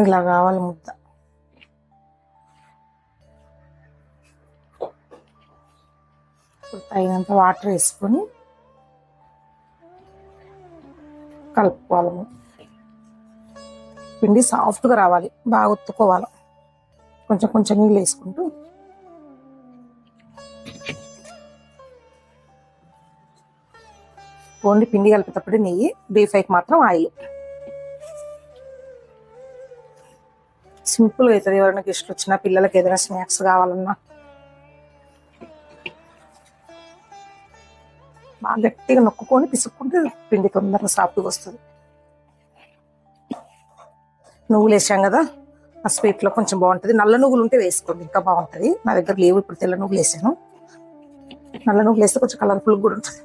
ఇలా కావాలి ముద్ద. తగినంత వాటర్ వేసుకొని కలుపుకోవాలి. పిండి సాఫ్ట్గా రావాలి, బాగా ఒత్తుకోవాలి. కొంచెం కొంచెం నీళ్ళు వేసుకుంటూ ఓన్లీ పిండి కలిపేటప్పుడు నెయ్యి, డీప్ ఫ్రైకి మాత్రం ఆయిల్. సింపుల్గా అవుతుంది. ఎవరైనా గెస్ట్లు వచ్చినా, పిల్లలకి ఏదైనా స్నాక్స్ కావాలన్నా. బాగా గట్టిగా నొక్కుకొని పిసుక్కుంటే పిండి తొందరగా సాఫ్ట్గా వస్తుంది. నువ్వులు వేసాం కదా, ఆ స్వీట్లో కొంచెం బాగుంటుంది. నల్ల నువ్వులు ఉంటే వేసుకోండి, ఇంకా బాగుంటుంది. నా దగ్గర లేవు ఇప్పుడు, తెల్ల నువ్వులు వేసాను. నల్ల నువ్వులు వేస్తే కొంచెం కలర్ఫుల్గా కూడా ఉంటుంది.